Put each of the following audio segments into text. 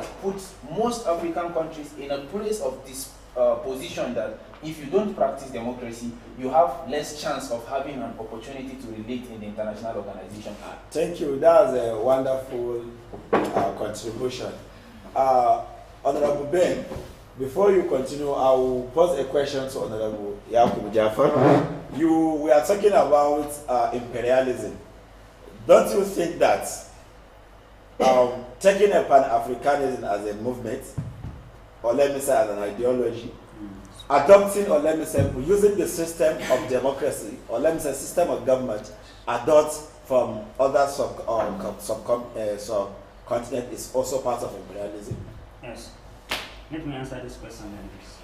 has put most African countries in a place of this position that if you don't practice democracy, you have less chance of having an opportunity to relate in the international organization. Thank you. That's a wonderful contribution. Honorable Ben, before you continue, I will pose a question to Honorable Yakub Jafar. We are talking about imperialism. Don't you think that taking a Pan-Africanism as a movement, or let me say as an ideology, adopting, or let me say using the system of democracy, or let me say system of government, adopt from other subcontinent is also part of imperialism? Yes. Let me answer this question like this.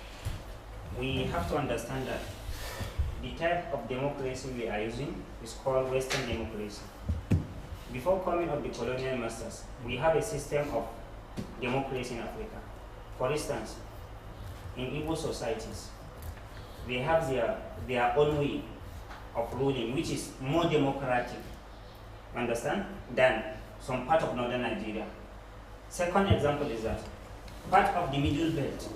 We have to understand that the type of democracy we are using is called Western democracy. Before coming of the colonial masters, we have a system of democracy in Africa. For instance, in Igbo societies, they have their own way of ruling, which is more democratic, understand, than some part of northern Nigeria. Second example is that part of the middle belt,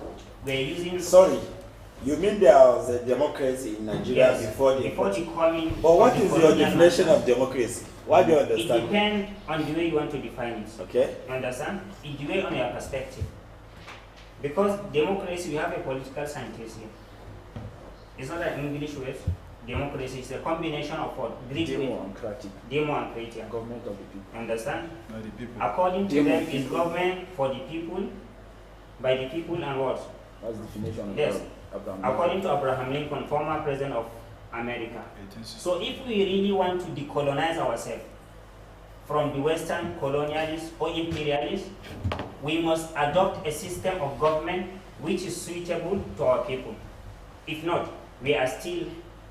we're using... Sorry, you mean there was a democracy in Nigeria? Yes, before the coming... But what is your definition of democracy? Why do you understand? It depends on the way you want to define it. Okay. You understand? It depends on your perspective. Because democracy, we have a political scientist here. It's not an English word. Democracy is a combination of what? Greek Demo and creative. Demo and creative. Government of the people. Understand? By the people. According to them, is government for the people, by the people, and what? That's the definition of yes. Abraham. According to Abraham Lincoln, former president of America. So if we really want to decolonize ourselves from the Western colonialists or imperialists, we must adopt a system of government which is suitable to our people. If not, we are still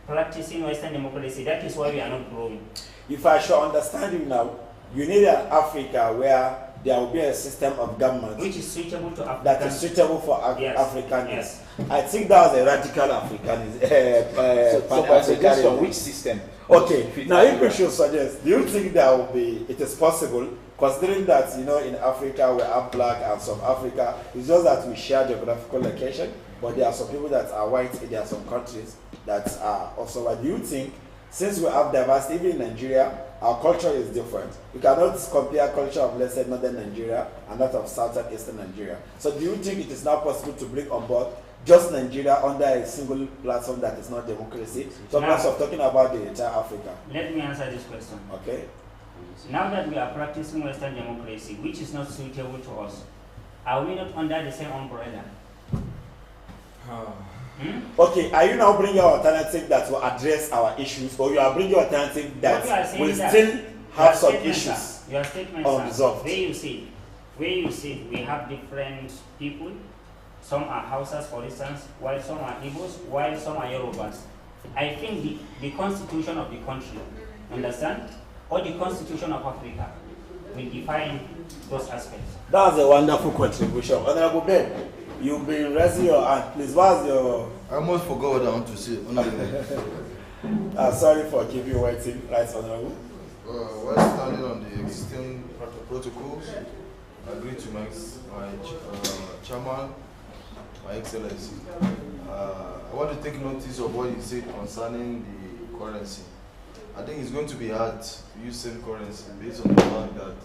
practicing Western democracy. That is why we are not growing. If I should understand you now, you need an Africa where there will be a system of government which is suitable to Africans. That is suitable for yes. Africans. Yes. I think that was a radical Africanism. So by suggestion, which system? Okay. Now, if we should suggest, do you think that will be? It is possible, considering that in Africa we are black and some Africa, it's just that we share geographical location, but there are some people that are white. There are some countries that are also white. Do you think, since we have diversity, even in Nigeria, our culture is different. We cannot compare culture of, let's say, northern Nigeria and that of southern eastern Nigeria. So do you think it is now possible to bring on board just Nigeria under a single platform that is not democracy? So now, of talking about the entire Africa. Let me answer this question. Okay. Now that we are practicing Western democracy, which is not suitable to us, are we not under the same umbrella? Okay, are you now bringing your alternative that will address our issues, or you are bringing your alternative that will still have some issues your statement, unresolved? Where you see we have different people. Some are Hausas, for instance, while some are Igbos, while some are Yorubas. I think the constitution of the country, understand, or the constitution of Africa will define those aspects. That's a wonderful contribution. Honorable Ben, you've been raising your hand. Please, what's your... I almost forgot what I want to say. Sorry for keeping you waiting. Right, Honorable. While standing on the existing protocols, I agree to my chairman, my excellency. I want to take notice of what he said concerning the currency. I think it's going to be hard to use same currency based on the fact that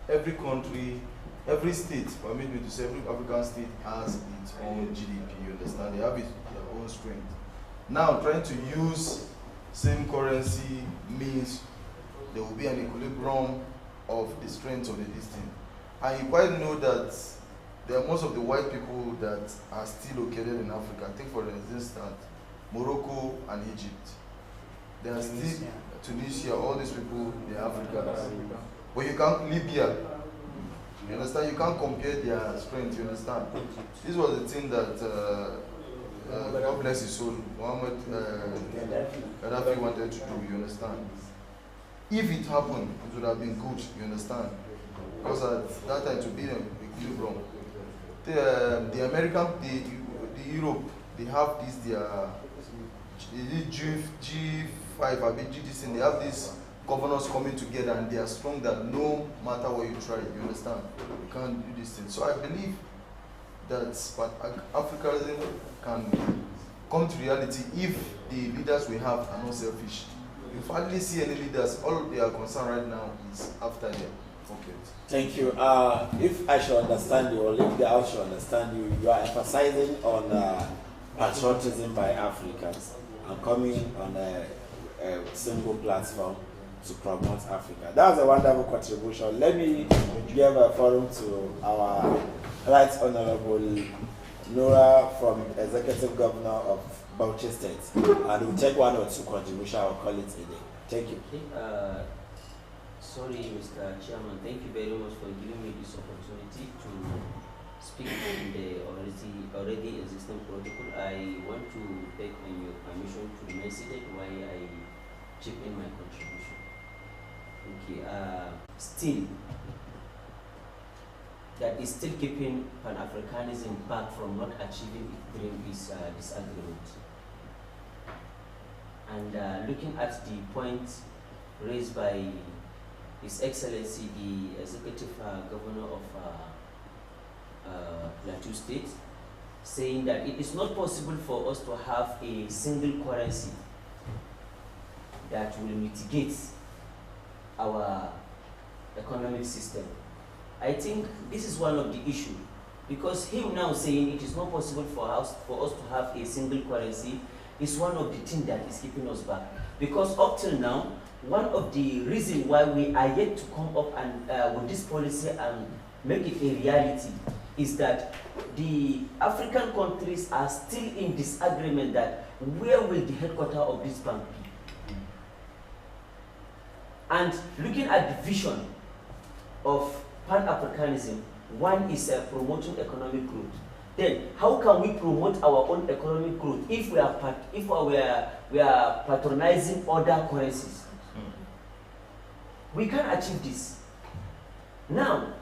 every country, every state, permit me to say, every African state has its own GDP, you understand? They have their own strength. Now, trying to use same currency means there will be an equilibrium of the strength of the distance. And you quite know that there are most of the white people that are still located in Africa. Take for instance Morocco and Egypt. They are still Tunisia, all these people, they are Africans. But you can't, Libya, you understand? You can't compare their strength, you understand? This was the thing that, God bless his soul, Muhammad Gaddafi wanted to do, you understand? If it happened, it would have been good, you understand? Because at that time, to be an equilibrium. The American, the Europe, they have this, their G5, I mean, GDC, they have this governors coming together and they are strong that no matter what you try, you understand, you can't do this thing. So I believe that Africanism can come to reality if the leaders we have are not selfish. If I hardly see any leaders, all they are concerned right now is after their pocket. Thank you. If I should understand you, or if the House should understand you, you are emphasizing on patriotism by Africans and coming on a single platform to promote Africa. That's a wonderful contribution. Let me give a forum to our Right Honorable Nora from Executive Governor of Bauchi State, and we'll take one or two contributions. I'll call it a day. Thank you. Sorry, Mr. Chairman, thank you very much for giving me this opportunity to speak on the already existing protocol. I want to beg on your permission to remain seated while I chip in my contribution. Okay, still, that is still keeping Pan-Africanism back from not achieving its dream is this agreement. And looking at the point raised by His Excellency, the Executive Governor of Plateau State, saying that it is not possible for us to have a single currency that will mitigate our economic system. I think this is one of the issues, because him now saying it is not possible for us to have a single currency is one of the things that is keeping us back. Because up till now, one of the reasons why we are yet to come up and with this policy and make it a reality is that the African countries are still in disagreement that where will the headquarters of this bank be? And looking at the vision of Pan-Africanism, one is promoting economic growth. Then, how can we promote our own economic growth if we are patronizing other currencies? We can achieve this. Now,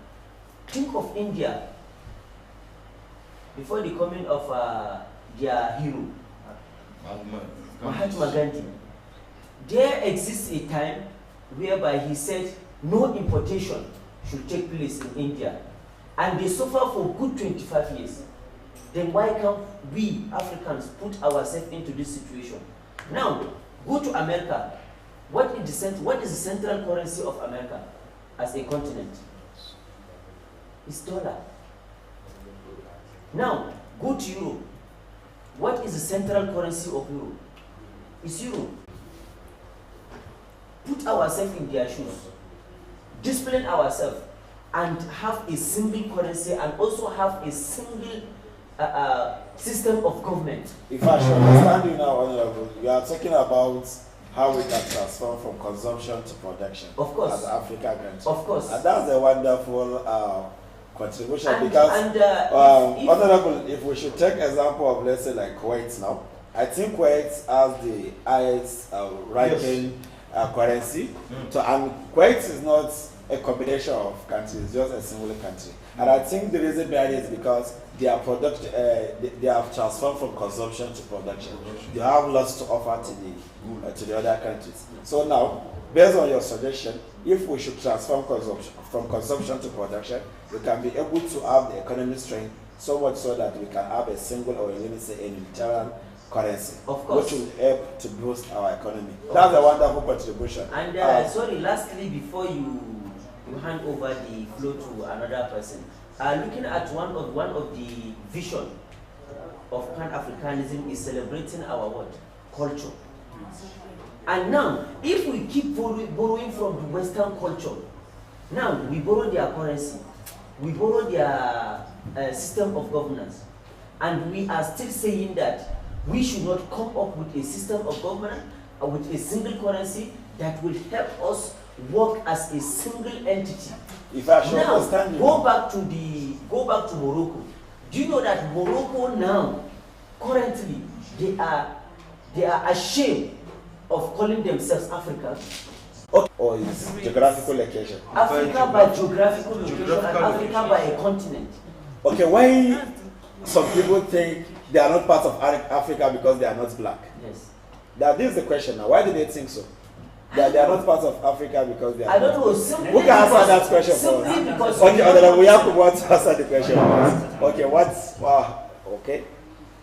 think of India before the coming of their hero, Mahatma Gandhi. There exists a time whereby he said no importation should take place in India, and they suffer for good 25 years. Then why can't we Africans put ourselves into this situation? Now, go to America. What is the central currency of America as a continent? It's dollar. Now, go to Europe. What is the central currency of Europe? It's euro. Put ourselves in their shoes, discipline ourselves, and have a single currency and also have a single system of government. If I should understand you now, Honorable, you are talking about how we can transform from consumption to production. Of course. As Africa country. Of course. And that's a wonderful contribution, and, because, Honorable, if we should take example of, let's say, like Kuwait now, I think Kuwait has the highest ranking currency. And Kuwait is not a combination of countries, it's just a single country. And I think the reason behind it is because they are they have transformed from consumption to production. They have lots to offer to the other countries. So now, based on your suggestion, if we should transform from consumption to production, we can be able to have the economic strength so much so that we can have a single, or let me say, a unitarian currency, of course, which will help to boost our economy. That's a wonderful contribution. And sorry, lastly, before you hand over the floor to another person, looking at one of the vision of Pan-Africanism is celebrating our what? Culture. And now, if we keep borrowing from the Western culture, now we borrow their currency, we borrow their system of governance, and we are still saying that we should not come up with a system of government with a single currency that will help us work as a single entity. If I should now, understand you, go back to Morocco. Do you know that Morocco now, currently, they are ashamed of calling themselves Africa? okay. Or is geographical location? Africa by geographical location and Africa by a continent. Okay, why some people think they are not part of Africa because they are not black? Yes. Now, this is the question now. Why do they think so? They are not part of Africa because they are. I don't know. Who can answer that question for us? Simply because Okay, we have to want to answer the question for us. Okay, what's okay?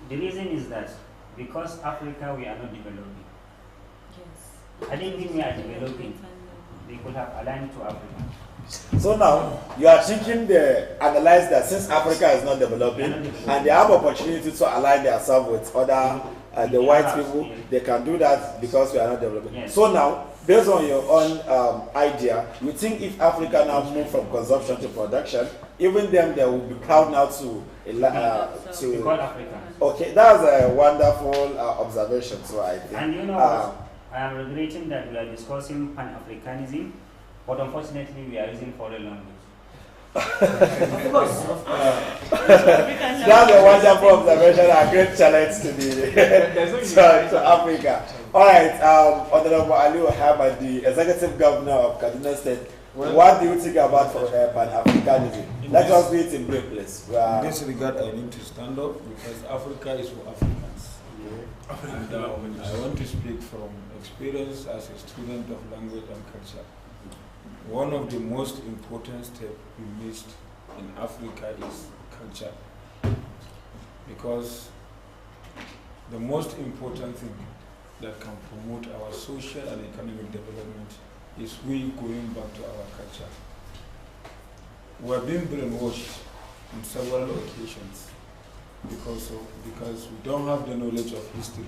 The reason is that because Africa, we are not developing. Yes. I think we are developing. They could have aligned to Africa. So now you are thinking they analyze that since Africa is not developing and they have opportunity to align themselves with other the white people, they can do that because we are not developing. Yes. So now, based on your own idea, you think if Africa now move from consumption to production, even them they will be proud now to Call Africa. Okay, that's a wonderful observation. So I think. And you know what? I am regretting that we are discussing Pan-Africanism, but unfortunately we are using foreign language. of course. That's a wonderful observation and great challenge to the to Africa. All right, Honorable Aliu Ahmad, the Executive Governor of Kaduna State. What do you think about Pan-Africanism? Let us do it in brief, please. In this regard, I need to stand up because Africa is for Africans. And I want to speak from experience as a student of language and culture. One of the most important steps we missed in Africa is culture. Because the most important thing that can promote our social and economic development is we going back to our culture. We are being brainwashed on several occasions because we don't have the knowledge of history.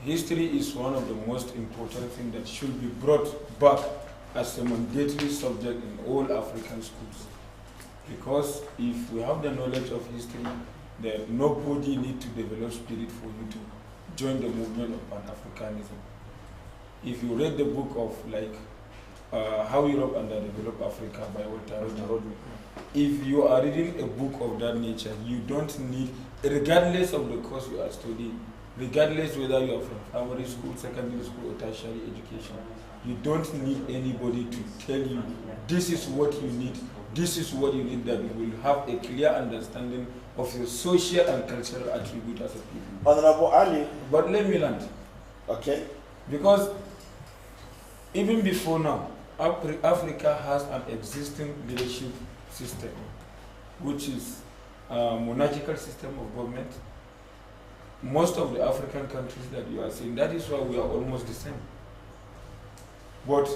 History is one of the most important things that should be brought back as a mandatory subject in all African schools. Because if we have the knowledge of history, then nobody needs to develop spirit for you to join the movement of Pan-Africanism. If you read the book of How Europe Underdeveloped Africa by Walter Rodney, if you are reading a book of that nature, you don't need, regardless of the course you are studying, regardless whether you are from primary school, secondary school, or tertiary education, you don't need anybody to tell you this is what you need, this is what you need, that you will have a clear understanding of your social and cultural attribute as a people. Honorable Ali. But let me land. Okay. Because even before now, Africa has an existing leadership system, which is a monarchical system of government. Most of the African countries that you are seeing, that is why we are almost the same. But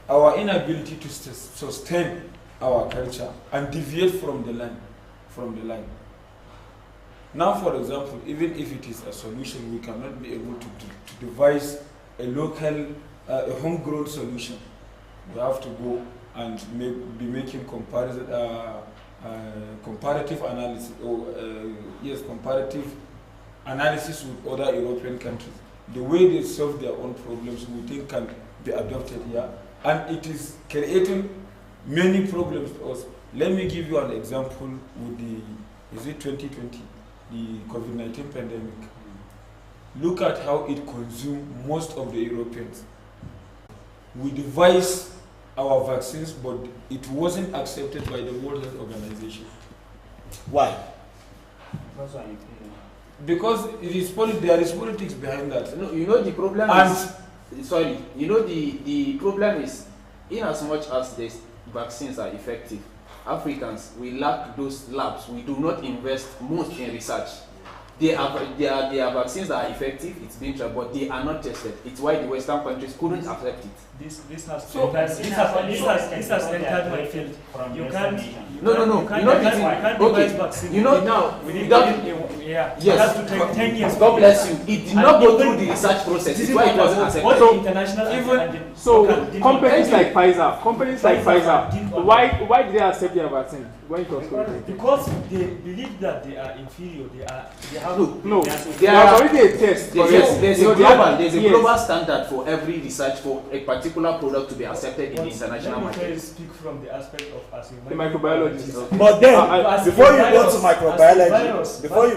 our inability to sustain our culture and deviate from the line. Now, for example, even if it is a solution, we cannot be able to devise a local, a homegrown solution. We have to go and be making comparative analysis, or comparative analysis with other European countries. The way they solve their own problems, we think can be adopted here, and it is creating many problems to us. Let me give you an example with the 2020, the COVID-19 pandemic. Look at how it consumed most of the Europeans. We devised our vaccines, but it wasn't accepted by the World Health Organization. Why? Because it is there is politics behind that. You know the problem is, sorry, you know the problem is, in as much as the vaccines are effective, Africans, we lack those labs. We do not invest most in research. There are vaccines that are effective, it's being tried, but they are not tested. It's why the Western countries couldn't accept it. This has entered my field. You can't. No. You know now. Yes. Yes. It has to take 10 years. God bless you. It did not go through the research process. It's why it wasn't accepted. So companies like Pfizer, why did they accept their vaccine when it was COVID? Because they believe that they are inferior. They have there was already a test. There's a global standard for every research for a particular product to be accepted in the international market. Let me speak from the aspect of as a microbiologist. But then, before you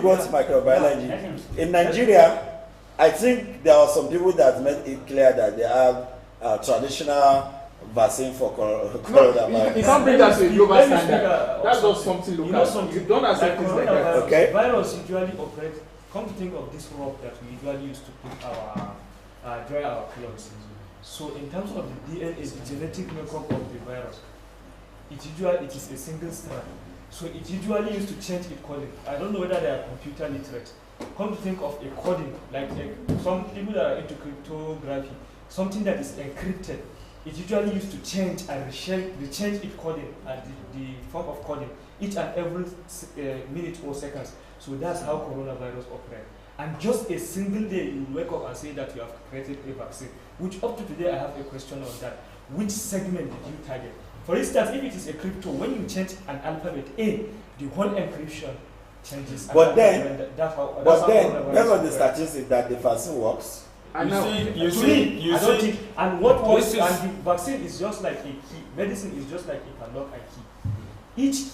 go to microbiology, in Nigeria, I think there are some people that made it clear that they have traditional vaccine for coronavirus. You can't bring that to a global standard. That's just something local. You don't accept things like that. Okay. Virus usually operates. Come to think of this rock that we usually use to put our dry our clothes. So in terms of the DNA, the genetic makeup of the virus, it is a single strand. So it usually used to change its coding. I don't know whether they are computer literate. Come to think of a coding, like some people that are into cryptography, something that is encrypted, it usually used to change and change its coding and the form of coding each and every minute or seconds. So that's how coronavirus operates. And just a single day you wake up and say that you have created a vaccine, which up to today I have a question on that. Which segment did you target? For instance, if it is a crypto, when you change an alphabet A, the whole encryption changes. But then, that's based on the statistics that the vaccine works. I know. And what works, and the vaccine is just like a key. Medicine is just like a padlock and key.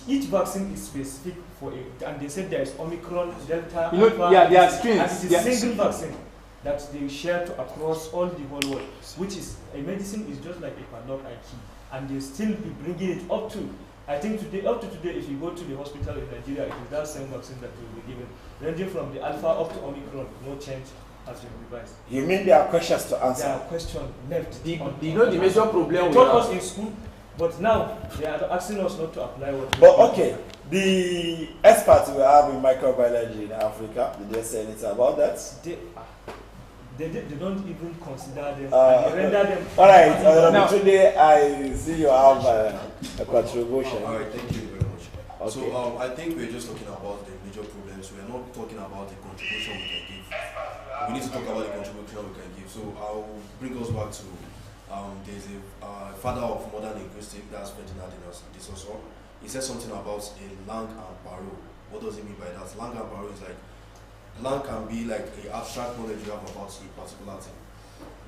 Each vaccine is specific for it, and they said there is Omicron, Delta, Alpha. Yeah, there are strains. And it is a single vaccine that they share across all the whole world, which is a medicine is just like a padlock and key. And they still be bringing it up to, I think up to today, if you go to the hospital in Nigeria, it is that same vaccine that will be given. Ranging from the Alpha up to Omicron, no change has been revised. You mean there are questions to answer? There are questions left. You know the major problem they we taught have. us in school, but now they are asking us not to apply what. But okay, the experts we have in microbiology in Africa, did they say anything about that? They don't even consider them. And they render them. All right, today I see you have a contribution. All right, thank you very much. Okay. So I think we're just talking about the major problems. We're not talking about the contribution we can give. We need to talk about the contribution we can give. So I'll bring us back to there's a father of modern linguistics, that's Ferdinand de Saussure. He said something about a langue en parole. What does he mean by that? Langue en parole is like, langue can be like an abstract knowledge you have about a particular thing.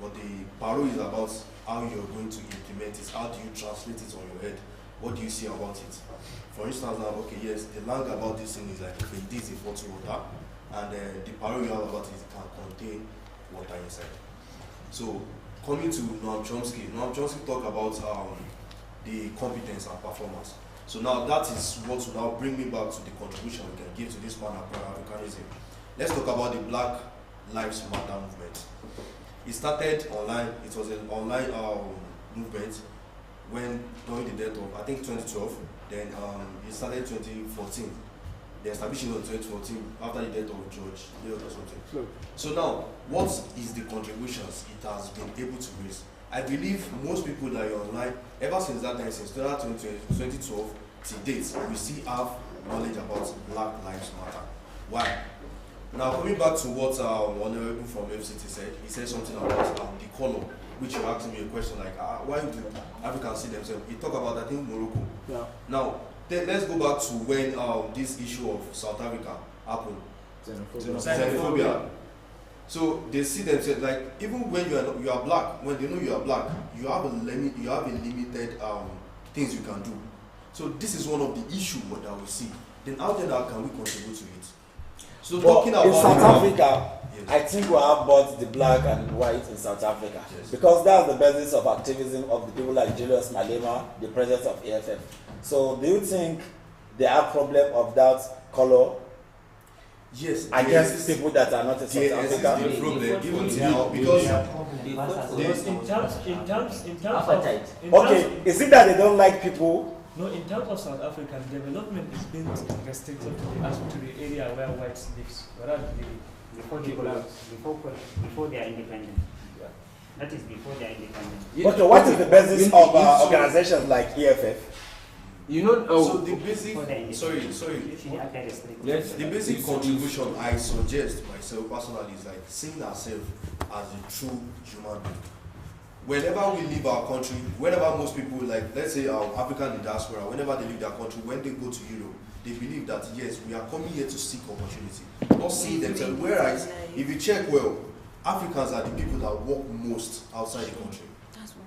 But the parole is about how you're going to implement it. How do you translate it on your head? What do you see about it? For instance, now, okay, yes, the langue about this thing is like, okay, this is bottled water, and the parole you have about it can contain water inside. So, coming to Noam Chomsky talk about the competence and performance. So now that is what will now bring me back to the contribution we can give to this Pan-Africanism. Let's talk about the Black Lives Matter movement. It started online. It was an online movement when during the death of, I think, 2012. Then it started in 2014. They established it in 2014 after the death of George Floyd or something. So now, what is the contributions it has been able to raise? I believe most people that are online, ever since that time, since 2012 to date, we still have knowledge about Black Lives Matter. Why? Now, coming back to what Honorable from FCT said, he said something about the color, which you asked me a question like, why do Africans see themselves? He talked about, I think, Morocco. Yeah. Now, then let's go back to when this issue of South Africa happened. Xenophobia. So they see themselves like, even when you are black, when they know you are black, you have a limited things you can do. So this is one of the issues that we see. Then how then can we contribute to it? So but talking about in South Africa, yes. I think we have both the black and white in South Africa. Yes. Because that's the basis of activism of the people like Julius Malema, the president of AFF. So do you think they have problem of that color? Yes. Against people that are not in South Africa? The problem, even now, because in terms appetite. Okay, is it that they don't like people? No, in terms of South African development is being restricted to the area where whites live, whereas before they are independent. Yeah. That is before they are independent. Okay, what is the basis of organizations like EFF? You know, so the basic, the basic contribution I suggest myself personally is like seeing ourselves as a true human being. Whenever we leave our country, whenever most people, like let's say our African diaspora, whenever they leave their country, when they go to Europe, they believe that yes, we are coming here to seek opportunity, not seeing themselves. Whereas, if you check well, Africans are the people that work most outside the country.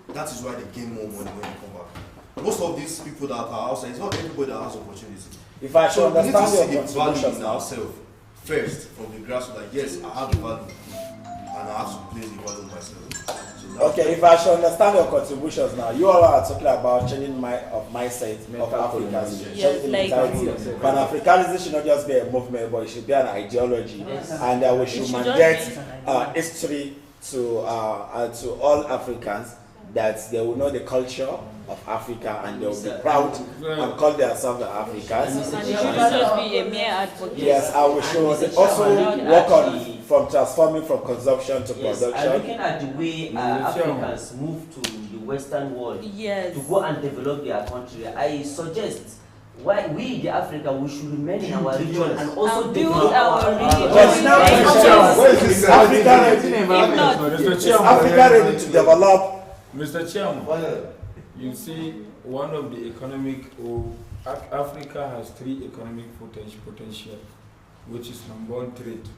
That is why they gain more money when they come back. Most of these people that are outside, it's not everybody that has opportunity. If I should understand we your need to see the value contributions in now ourselves first from the grassroots. Like yes, I have the value, and I have to place the value myself. Okay, if I should understand your contributions now, you all are talking about changing mindset of Africans. Yes, like Pan-Africanism should not just be a movement, but it should be an ideology, and we should mandate history to all Africans that they will know the culture of Africa and they will be proud and call themselves the Africans. And it should not just be a mere advocate. Yes, I will show. They also work on from transforming from consumption to Yes, production. I'm looking at the way Africans move to the Western world to go and develop their country. I suggest why we, the Africa, we should remain in our region and also develop our region. But now, is Africa ready to develop? Mr. Chairman, you see, one of the economic, Africa has 3 economic potential, which is number 1, trade,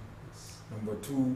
number 2,